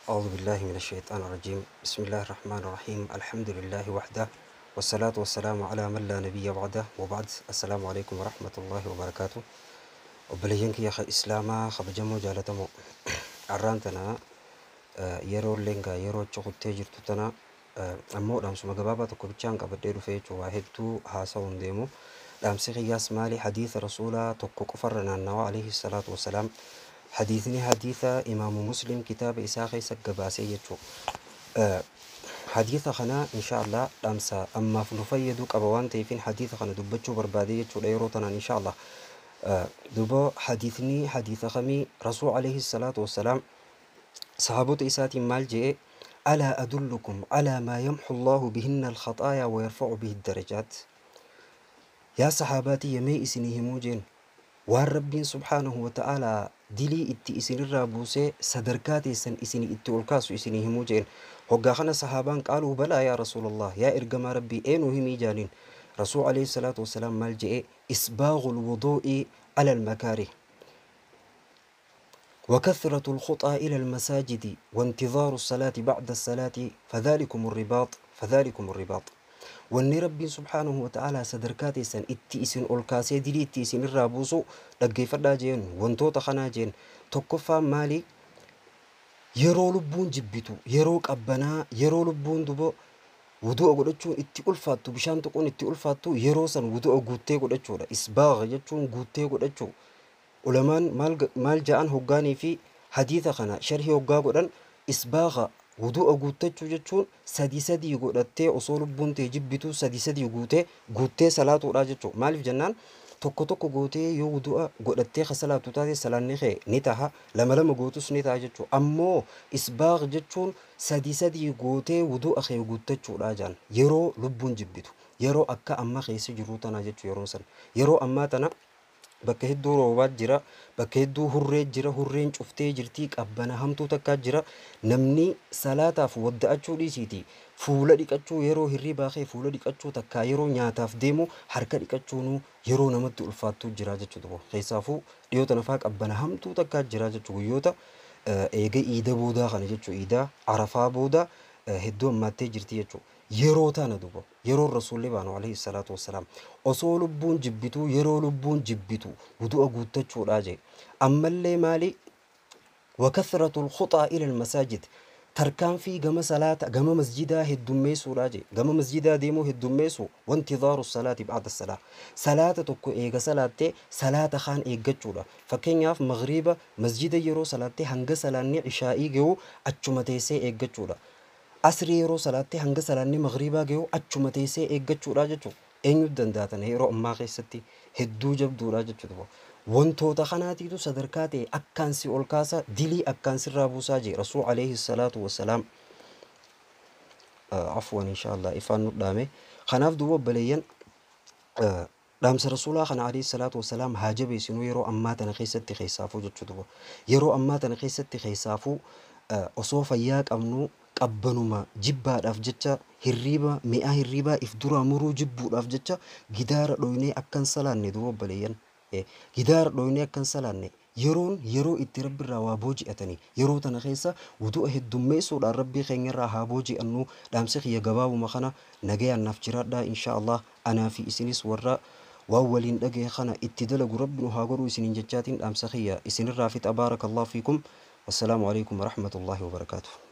أعوذ بالله من الشيطان الرجيم. بسم الله الرحمن الرحيم. الحمد لله وحده والصلاة والسلام على من لا نبي بعده وبعد. السلام عليكم ورحمة الله وبركاته. وبلينك يا أخي إسلاما خبجمو جالتمو عرانتنا يرو لينغا يرو تشوكو تيجر تتنا أمو دام سما غبابا تكو بچان قبديرو فيچو واحد تو هاسون ديمو دام سيغياس مالي حديث رسولا تكو كفرنا النوا عليه الصلاة والسلام. حديثني حديث إمام مسلم كتاب إساقي سقباسي يجو حديث خنا إن شاء الله أمسا أما فنفيدوك أبوان تيفين حديث خنا دبجو بربادية يجو ليروتنا إن شاء الله دبو حديثني حديث خمي رسول عليه الصلاة والسلام صحابة إساتي مالجئ ألا أدلكم على ما يمحو الله بهن الخطايا ويرفع به الدرجات. يا صحاباتي يمي إسني هموجين والرب سبحانه وتعالى دلي إتي إسن الرابوسي صدركاتي سن إسني إتي والكاسو إسني هموجين هقاخنا صحابان قالوا بلا يا رسول الله يا إرقم ربي أينو همي جانين. رسول عليه الصلاة والسلام مالجئ إسباغ الوضوء على المكاره وكثرة الخطى إلى المساجد وانتظار الصلاة بعد الصلاة فذلكم الرباط. واني ربي سبحانه وتعالى صدركاتي سن اتي اسن اولكاسي دلي اتي اسن الرابوسو لقي فداجين وانتو تخناجين تكفى مالي يرو لبون جبتو يرو قبنا يرو لبون دبو ودو غدچون اتي الفاتو بشان تكون اتي الفاتو يرو سن ودو غوتي غدچو اسباغ يچون غوتي غدچو علماء مال جان هوغاني في حديث خنا شرح هوغا غدن اسباغ ودو أقوتة جتون سدي يقولتة أصول بنتي جبتو سدي يقولتة صلاة وراجتو مالف جنان توكو قوتة يودو قولتة خسالة تاتي سلان نخي نتاها لما قوتوس نتاها جتو أمو إسباغ جتون سدي يقولتة ودو أخي يقولتة راجان يرو لبون جبتو يرو أكا أما خيسي جروتنا جتو يرونسن يرو أما تنا bakka hedduu roobaat jira bakka hedduu hurree jira hurreen cuftee jirtii qabbana hamtuu takkaa jira namni salaataaf wadda'achuu dhiisiiti fuula dhiqachuu yeroo hirribaa kee fuula dhiqachuu takkaa yeroo nyaataaf deemu harka dhiqachuun yeroo namatti ulfaattuu jira jechuudha. Keessaafuu dhiyoota nafaa qabbana hamtuu takkaa jira jechuudha. Guyyoota eega iida boodaa kana jechuudha. Iida arafaa booda hedduu ammaattee jirti jechuudha. yeroo tana duba yeroo rasuulli baanu alayhi salaatu wassalaam osoo lubbuun jibbitu yeroo lubbuun jibbitu wudu'a guuttachuudha je ammallee maali wakathratu alkhutaa ila almasajid tarkaan fi gama salaata gama masjidaa heddummeessuudha je gama masjidaa deemuu heddummeessu wantidaaru salaati ba'da salaata tokko eega salaatte salaata kaan eeggachuudha. Fakkeenyaaf maghriba masjida yeroo salaatte hanga salaanni ishaa'ii ga'u achuma teessee eeggachuudha. asri yeroo salaatte hanga salaanni maghriba ga'u achuma teessee eeggachuudha jechuudha. Eenyu dandaatan yeroo ammaa keessatti hedduu jabduudha jechuudha. wantoota kanaatiitu sadarkaa ta'e akkaan si ol kaasa dilii akkaan sirraa buusaa je rasuul alayhi salaatu wassalaam afwan inshallah ifaan nu dhaame kanaaf duuba baleeyyan dhaamsa rasuulaa kana alayhi salaatu wassalaam haa jabeessinu yeroo ammaa tana keessatti keessaafuu jechuudha. Yeroo ammaa tana keessatti keessaafuu osoo fayyaa qabnu qabbanuma jibbaadhaaf jecha hirriba mi'a hirribaa if dura muruu jibbuudhaaf jecha gidaara dhoynee akkan salaanne duuba baleeyyan gidaara dhoynee akkan salaanne yeroo itti rabbi irraa waa booji'atanii yeroo tana keessa wudu'a heddummeessuudhaan rabbii keenyarraa haa booji'annu dhaamsi kiyya gabaabuma kana nagayaannaaf jiraadhaa insha Allah anaa fi isinis warra waan waliin dhagee kana itti dalagu rabbi nu haa godhu isiniin jechaatiin dhaamsa kiyya isinirraa fi tabaarakallahu fiikum. والسلام عليكم ورحمة الله وبركاته.